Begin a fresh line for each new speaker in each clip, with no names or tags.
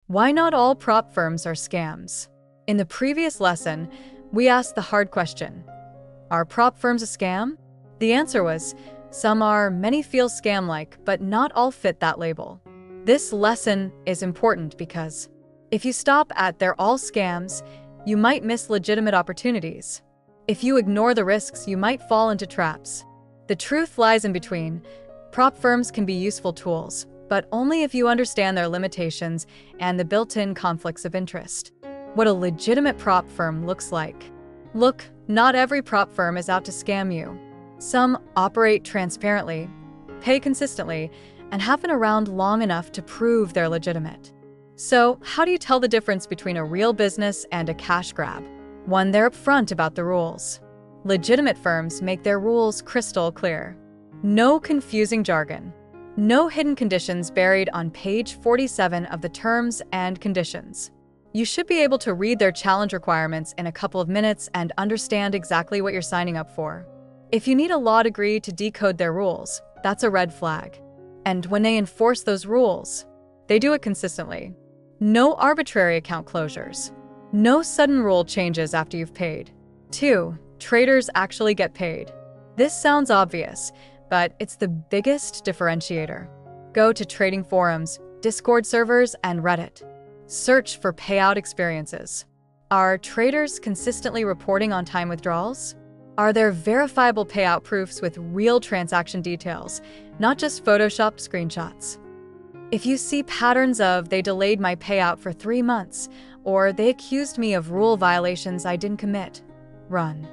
Why not all prop firms are scams? In the previous lesson, we asked the hard question: are prop firms a scam? The answer was, some are, many feel scam-like, but not all fit that label. This lesson is important because if you stop at "they're all scams," you might miss legitimate opportunities. If you ignore the risks, you might fall into traps. The truth lies in between. Prop firms can be useful tools, but only if you understand their limitations and the built-in conflicts of interest. What a legitimate prop firm looks like. Look, not every prop firm is out to scam you. Some operate transparently, pay consistently, and have been around long enough to prove they're legitimate. So, how do you tell the difference between a real business and a cash grab? One, they're upfront about the rules. Legitimate firms make their rules crystal clear. No confusing jargon. No hidden conditions buried on page 47 of the terms and conditions. You should be able to read their challenge requirements in a couple of minutes and understand exactly what you're signing up for. If you need a law degree to decode their rules, that's a red flag. And when they enforce those rules, they do it consistently. No arbitrary account closures. No sudden rule changes after you've paid. 2. Traders actually get paid. This sounds obvious, but it's the biggest differentiator. Go to trading forums, Discord servers, and Reddit. Search for payout experiences. Are traders consistently reporting on-time withdrawals? Are there verifiable payout proofs with real transaction details, not just Photoshopped screenshots? If you see patterns of "they delayed my payout for 3 months," or "they accused me of rule violations I didn't commit," run.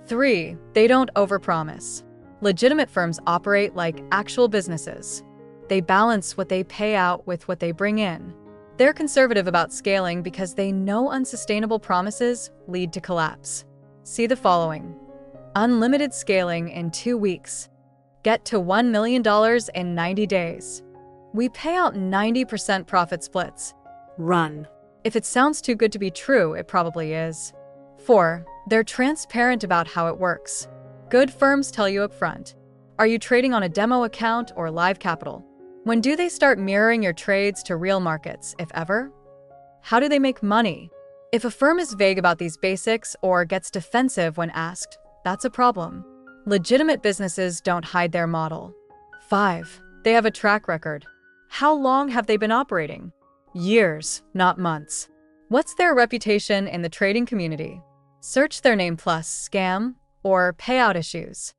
3. They don't overpromise. Legitimate firms operate like actual businesses. They balance what they pay out with what they bring in. They're conservative about scaling because they know unsustainable promises lead to collapse. See the following. Unlimited scaling in 2 weeks. Get to $1 million in 90 days. We pay out 90% profit splits.
Run.
If it sounds too good to be true, it probably is. 4. They're transparent about how it works. Good firms tell you up front. Are you trading on a demo account or live capital? When do they start mirroring your trades to real markets, if ever? How do they make money? If a firm is vague about these basics or gets defensive when asked, that's a problem. Legitimate businesses don't hide their model. 5. They have a track record. How long have they been operating? Years, not months. What's their reputation in the trading community? Search their name plus scam or payout issues.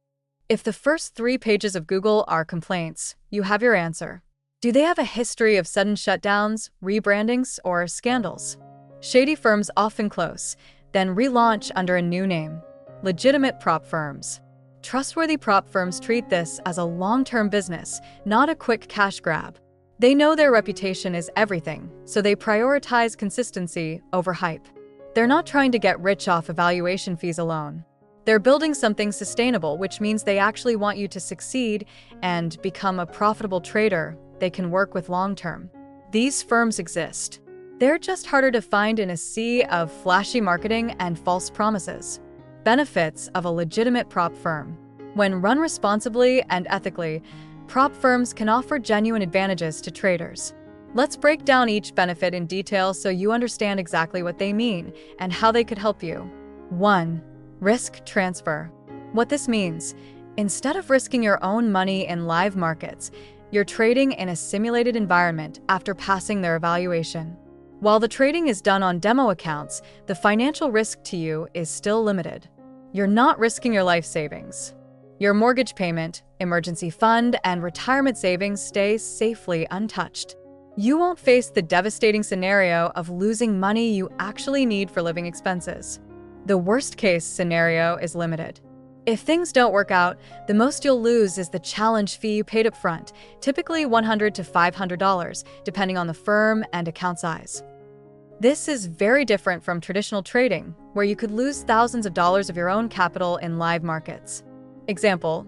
If the first 3 pages of Google are complaints, you have your answer. Do they have a history of sudden shutdowns, rebrandings, or scandals? Shady firms often close, then relaunch under a new name. Legitimate prop firms. Trustworthy prop firms treat this as a long-term business, not a quick cash grab. They know their reputation is everything, so they prioritize consistency over hype. They're not trying to get rich off evaluation fees alone. They're building something sustainable, which means they actually want you to succeed and become a profitable trader they can work with long-term. These firms exist. They're just harder to find in a sea of flashy marketing and false promises. Benefits of a legitimate prop firm. When run responsibly and ethically, prop firms can offer genuine advantages to traders. Let's break down each benefit in detail so you understand exactly what they mean and how they could help you. 1. Risk transfer. What this means, instead of risking your own money in live markets, you're trading in a simulated environment after passing their evaluation. While the trading is done on demo accounts, the financial risk to you is still limited. You're not risking your life savings. Your mortgage payment, emergency fund, and retirement savings stay safely untouched. You won't face the devastating scenario of losing money you actually need for living expenses. The worst-case scenario is limited. If things don't work out, the most you'll lose is the challenge fee you paid up front, typically $100 to $500, depending on the firm and account size. This is very different from traditional trading, where you could lose thousands of dollars of your own capital in live markets. Example,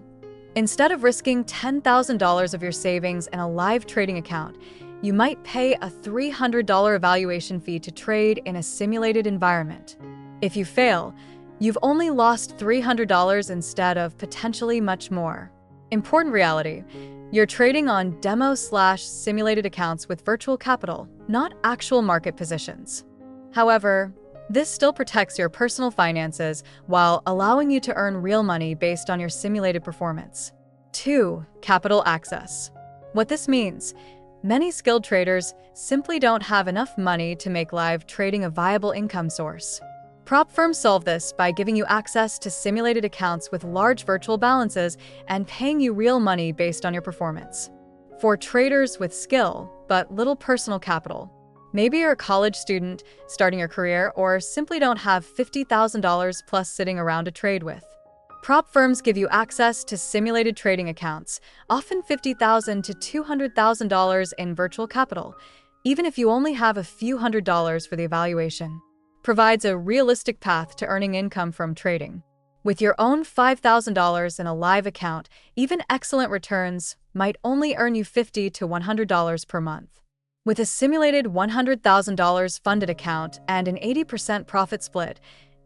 instead of risking $10,000 of your savings in a live trading account, you might pay a $300 evaluation fee to trade in a simulated environment. If you fail, you've only lost $300 instead of potentially much more. Important reality, you're trading on demo/simulated accounts with virtual capital, not actual market positions. However, this still protects your personal finances while allowing you to earn real money based on your simulated performance. 2. Capital access. What this means: many skilled traders simply don't have enough money to make live trading a viable income source. Prop firms solve this by giving you access to simulated accounts with large virtual balances and paying you real money based on your performance. For traders with skill but little personal capital, maybe you're a college student starting your career or simply don't have $50,000 plus sitting around to trade with. Prop firms give you access to simulated trading accounts, often $50,000 to $200,000 in virtual capital, even if you only have a few $100s for the evaluation. Provides a realistic path to earning income from trading. With your own $5,000 in a live account, even excellent returns might only earn you $50 to $100 per month. With a simulated $100,000 funded account and an 80% profit split,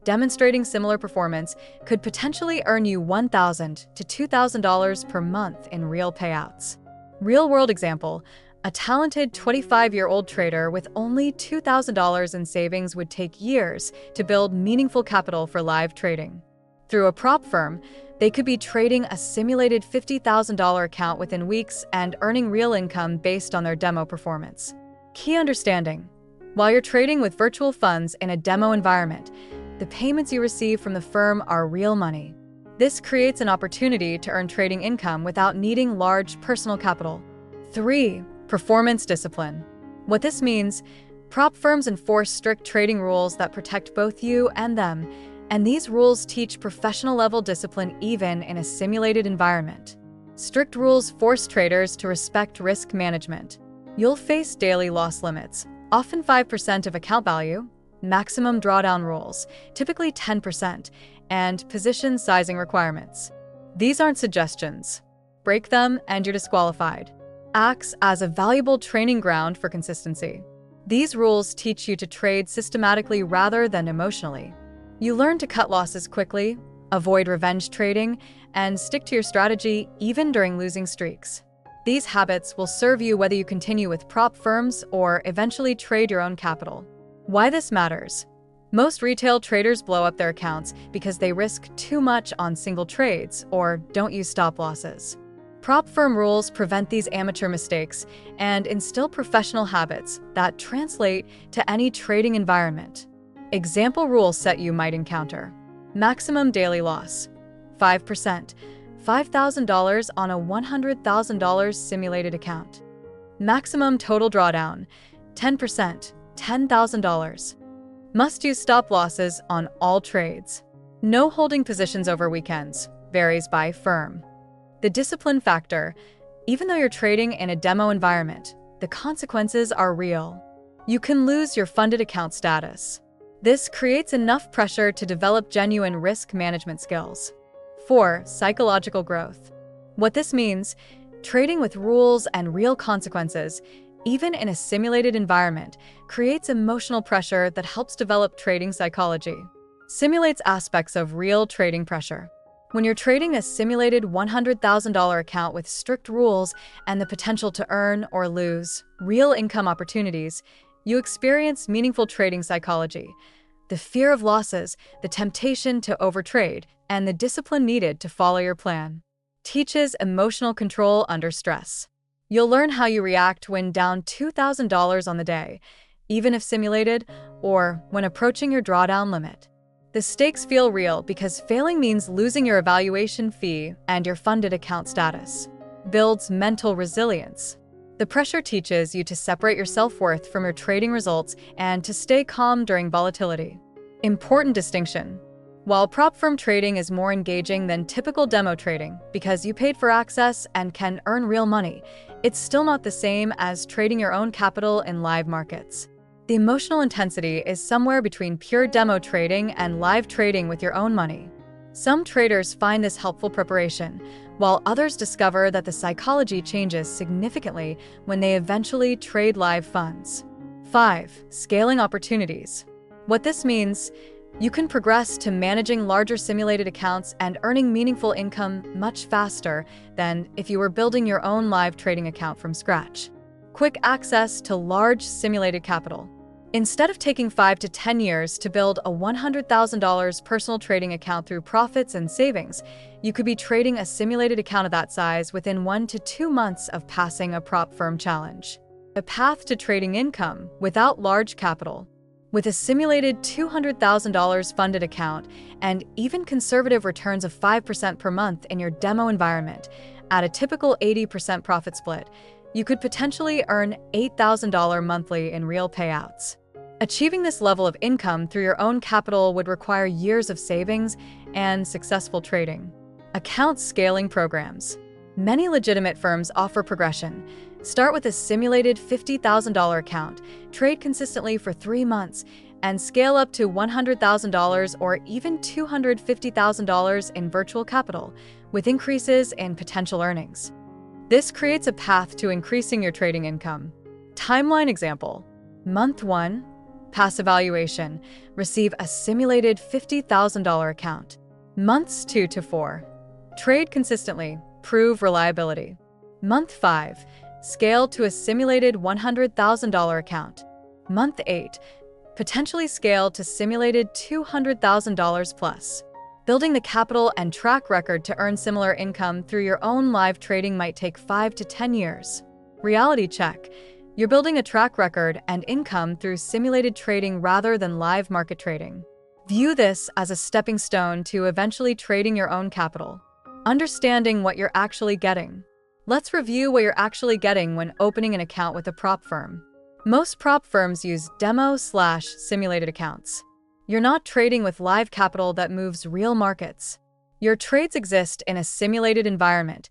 demonstrating similar performance could potentially earn you $1,000 to $2,000 per month in real payouts. Real-world example: a talented 25-year-old trader with only $2,000 in savings would take years to build meaningful capital for live trading. Through a prop firm, they could be trading a simulated $50,000 account within weeks and earning real income based on their demo performance. Key understanding: while you're trading with virtual funds in a demo environment, the payments you receive from the firm are real money. This creates an opportunity to earn trading income without needing large personal capital. 3. Performance discipline. What this means: prop firms enforce strict trading rules that protect both you and them, and these rules teach professional-level discipline even in a simulated environment. Strict rules force traders to respect risk management. You'll face daily loss limits, often 5% of account value, maximum drawdown rules, typically 10%, and position sizing requirements. These aren't suggestions. Break them and you're disqualified. Acts as a valuable training ground for consistency. These rules teach you to trade systematically rather than emotionally. You learn to cut losses quickly, avoid revenge trading, and stick to your strategy even during losing streaks. These habits will serve you whether you continue with prop firms or eventually trade your own capital. Why this matters: most retail traders blow up their accounts because they risk too much on single trades or don't use stop losses. Prop firm rules prevent these amateur mistakes and instill professional habits that translate to any trading environment. Example rule set you might encounter: maximum daily loss, 5%, $5,000 on a $100,000 simulated account. Maximum total drawdown, 10%, $10,000. Must use stop losses on all trades. No holding positions over weekends, varies by firm. The discipline factor: even though you're trading in a demo environment, the consequences are real. You can lose your funded account status. This creates enough pressure to develop genuine risk management skills. 4. Psychological growth. What this means: trading with rules and real consequences, even in a simulated environment, creates emotional pressure that helps develop trading psychology. Simulates aspects of real trading pressure. When you're trading a simulated $100,000 account with strict rules and the potential to earn or lose real income opportunities, you experience meaningful trading psychology. The fear of losses, the temptation to overtrade, and the discipline needed to follow your plan. Teaches emotional control under stress. You'll learn how you react when down $2,000 on the day, even if simulated, or when approaching your drawdown limit. The stakes feel real because failing means losing your evaluation fee and your funded account status. Builds mental resilience. The pressure teaches you to separate your self-worth from your trading results and to stay calm during volatility. Important distinction: while prop firm trading is more engaging than typical demo trading because you paid for access and can earn real money, it's still not the same as trading your own capital in live markets. The emotional intensity is somewhere between pure demo trading and live trading with your own money. Some traders find this helpful preparation, while others discover that the psychology changes significantly when they eventually trade live funds. 5. Scaling opportunities. What this means: you can progress to managing larger simulated accounts and earning meaningful income much faster than if you were building your own live trading account from scratch. quick access to large simulated capital. Instead of taking 5 to 10 years to build a $100,000 personal trading account through profits and savings, you could be trading a simulated account of that size within 1 to 2 months of passing a prop firm challenge. A path to trading income without large capital. With a simulated $200,000 funded account and even conservative returns of 5% per month in your demo environment, at a typical 80% profit split, you could potentially earn $8,000 monthly in real payouts. Achieving this level of income through your own capital would require years of savings and successful trading. Account scaling programs. Many legitimate firms offer progression. Start with a simulated $50,000 account, trade consistently for 3 months, and scale up to $100,000 or even $250,000 in virtual capital, with increases in potential earnings. This creates a path to increasing your trading income. Timeline example. Month 1, pass evaluation, receive a simulated $50,000 account. Months 2 to 4, trade consistently, prove reliability. Month 5, scale to a simulated $100,000 account. Month 8, potentially scale to simulated $200,000 plus. Building the capital and track record to earn similar income through your own live trading might take 5 to 10 years. Reality check. You're building a track record and income through simulated trading rather than live market trading. View this as a stepping stone to eventually trading your own capital. Understanding what you're actually getting. Let's review what you're actually getting when opening an account with a prop firm. Most prop firms use demo/simulated accounts. You're not trading with live capital that moves real markets. Your trades exist in a simulated environment,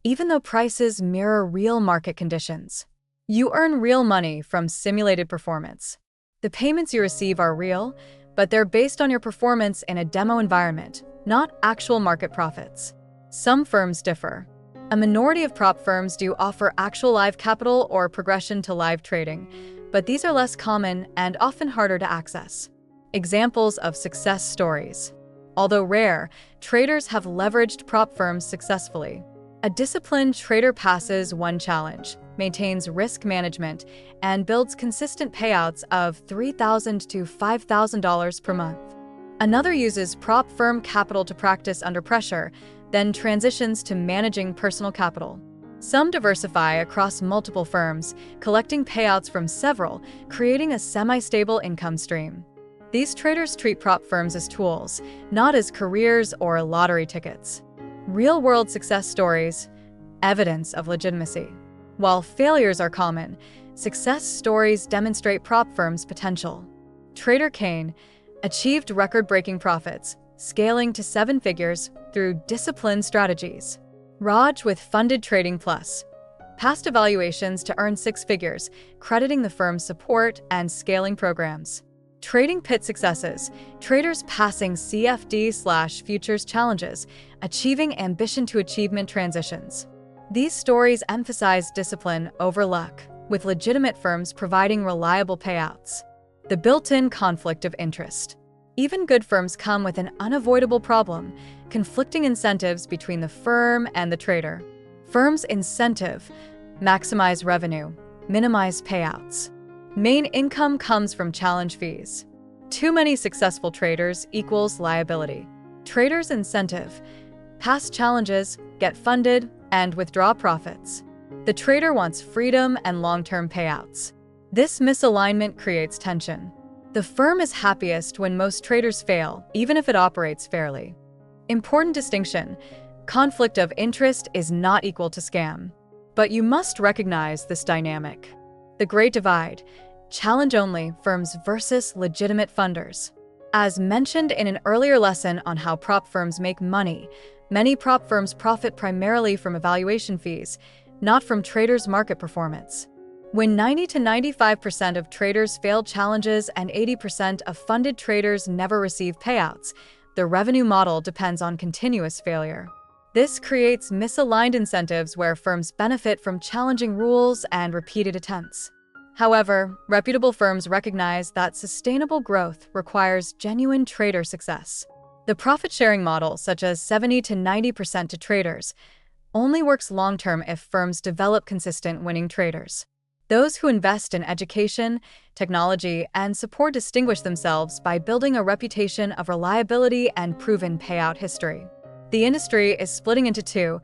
even though prices mirror real market conditions. You earn real money from simulated performance. The payments you receive are real, but they're based on your performance in a demo environment, not actual market profits. Some firms differ. A minority of prop firms do offer actual live capital or progression to live trading, but these are less common and often harder to access. Examples of success stories. Although rare, traders have leveraged prop firms successfully. A disciplined trader passes one challenge, maintains risk management, and builds consistent payouts of $3,000 to $5,000 per month. Another uses prop firm capital to practice under pressure, then transitions to managing personal capital. Some diversify across multiple firms, collecting payouts from several, creating a semi-stable income stream. These traders treat prop firms as tools, not as careers or lottery tickets. Real-world success stories, evidence of legitimacy. While failures are common, success stories demonstrate prop firms' potential. Trader Kane achieved record-breaking profits, scaling to 7 figures through disciplined strategies. Raj with Funded Trading Plus passed evaluations to earn 6 figures, crediting the firm's support and scaling programs. Trading Pit successes, traders passing CFD/futures challenges, achieving ambition to achievement transitions. These stories emphasize discipline over luck, with legitimate firms providing reliable payouts. The built-in conflict of interest. Even good firms come with an unavoidable problem: conflicting incentives between the firm and the trader. Firms' incentive: maximize revenue, minimize payouts. Main income comes from challenge fees. Too many successful traders equals liability. Traders' incentive: pass challenges, get funded, and withdraw profits. The trader wants freedom and long-term payouts. This misalignment creates tension. The firm is happiest when most traders fail, even if it operates fairly. Important distinction: conflict of interest is not equal to scam. But you must recognize this dynamic. The Great Divide: challenge-only firms versus legitimate funders. As mentioned in an earlier lesson on how prop firms make money, many prop firms profit primarily from evaluation fees, not from traders' market performance. When 90 to 95% of traders fail challenges and 80% of funded traders never receive payouts, the revenue model depends on continuous failure. This creates misaligned incentives where firms benefit from challenging rules and repeated attempts. However, reputable firms recognize that sustainable growth requires genuine trader success. The profit-sharing model, such as 70 to 90% to traders, only works long-term if firms develop consistent winning traders. Those who invest in education, technology, and support distinguish themselves by building a reputation of reliability and proven payout history. The industry is splitting into two: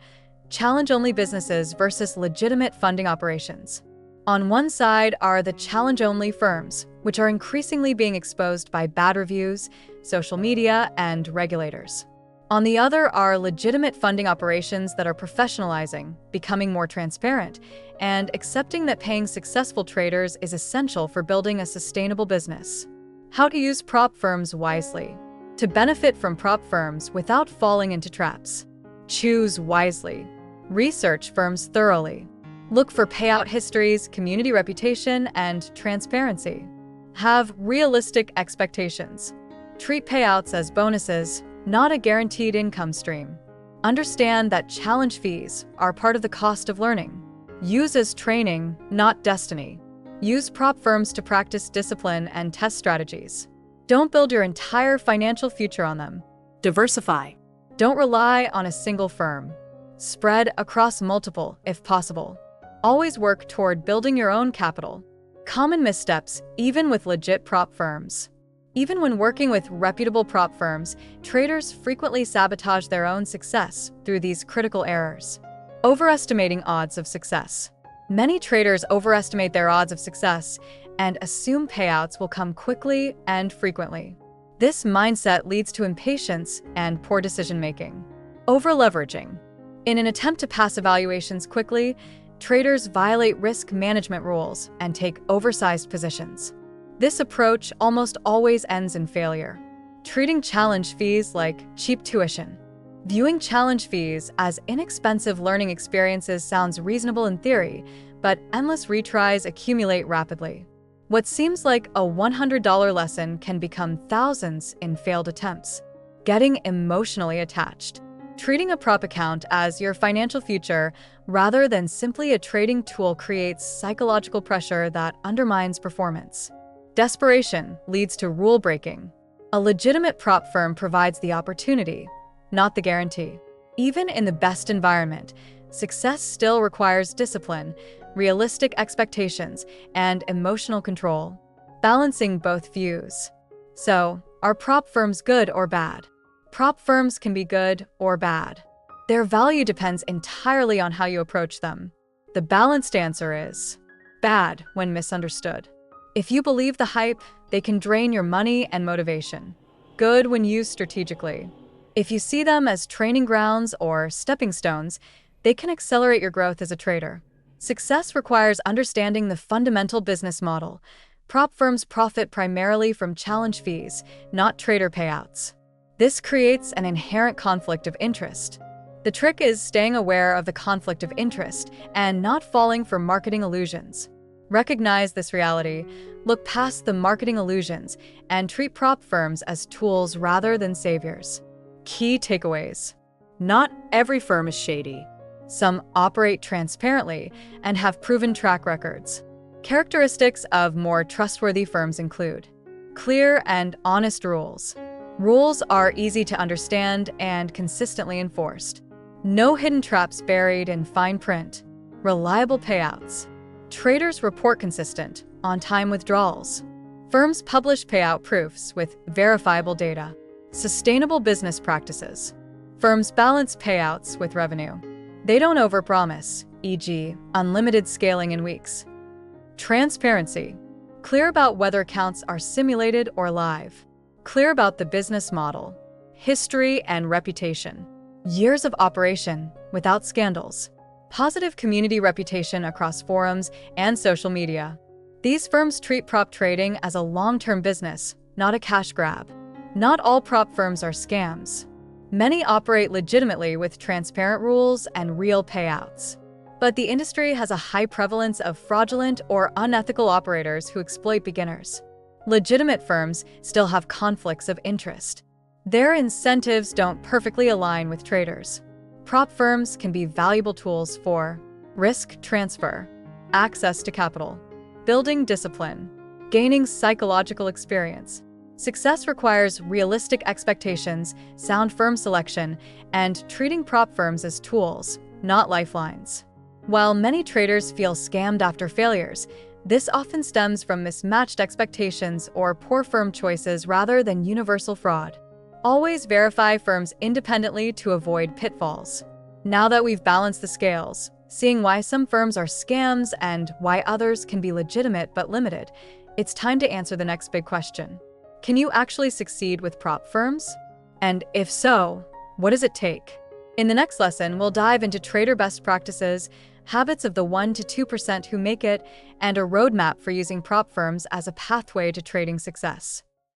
challenge-only businesses versus legitimate funding operations. On one side are the challenge-only firms, which are increasingly being exposed by bad reviews, social media, and regulators. On the other are legitimate funding operations that are professionalizing, becoming more transparent, and accepting that paying successful traders is essential for building a sustainable business. How to use prop firms wisely. To benefit from prop firms without falling into traps. Choose wisely. Research firms thoroughly. Look for payout histories, community reputation, and transparency. Have realistic expectations. Treat payouts as bonuses, not a guaranteed income stream. Understand that challenge fees are part of the cost of learning. Use as training, not destiny. Use prop firms to practice discipline and test strategies. Don't build your entire financial future on them.
Diversify.
Don't rely on a single firm. Spread across multiple, if possible. Always work toward building your own capital. Common missteps, even with legit prop firms. Even when working with reputable prop firms, traders frequently sabotage their own success through these critical errors. Overestimating odds of success. Many traders overestimate their odds of success and assume payouts will come quickly and frequently. This mindset leads to impatience and poor decision-making. Over-leveraging. In an attempt to pass evaluations quickly, traders violate risk management rules and take oversized positions. This approach almost always ends in failure. Treating challenge fees like cheap tuition. Viewing challenge fees as inexpensive learning experiences sounds reasonable in theory, but endless retries accumulate rapidly. What seems like a $100 lesson can become thousands in failed attempts. Getting emotionally attached. Treating a prop account as your financial future rather than simply a trading tool creates psychological pressure that undermines performance. Desperation leads to rule breaking. A legitimate prop firm provides the opportunity, not the guarantee. Even in the best environment, success still requires discipline, realistic expectations, and emotional control, balancing both views. So, are prop firms good or bad? Prop firms can be good or bad. Their value depends entirely on how you approach them. The balanced answer is bad when misunderstood. If you believe the hype, they can drain your money and motivation. Good when used strategically. If you see them as training grounds or stepping stones, they can accelerate your growth as a trader. Success requires understanding the fundamental business model. Prop firms profit primarily from challenge fees, not trader payouts. This creates an inherent conflict of interest. The trick is staying aware of the conflict of interest and not falling for marketing illusions. Recognize this reality, look past the marketing illusions, and treat prop firms as tools rather than saviors. Key takeaways. Not every firm is shady. Some operate transparently and have proven track records. Characteristics of more trustworthy firms include clear and honest rules. Rules are easy to understand and consistently enforced. No hidden traps buried in fine print. Reliable payouts. Traders report consistent, on-time withdrawals. Firms publish payout proofs with verifiable data. Sustainable business practices. Firms balance payouts with revenue. They don't overpromise, e.g., unlimited scaling in weeks. Transparency. Clear about whether accounts are simulated or live. Clear about the business model, history, and reputation. Years of operation without scandals. Positive community reputation across forums and social media. These firms treat prop trading as a long-term business, not a cash grab. Not all prop firms are scams. Many operate legitimately with transparent rules and real payouts. But the industry has a high prevalence of fraudulent or unethical operators who exploit beginners. Legitimate firms still have conflicts of interest. Their incentives don't perfectly align with traders. Prop firms can be valuable tools for risk transfer, access to capital, building discipline, gaining psychological experience. Success requires realistic expectations, sound firm selection, and treating prop firms as tools, not lifelines. While many traders feel scammed after failures, this often stems from mismatched expectations or poor firm choices rather than universal fraud. Always verify firms independently to avoid pitfalls. Now that we've balanced the scales, seeing why some firms are scams and why others can be legitimate but limited, it's time to answer the next big question. Can you actually succeed with prop firms? And if so, what does it take? In the next lesson, we'll dive into trader best practices, habits of the 1 to 2% who make it, and a roadmap for using prop firms as a pathway to trading success.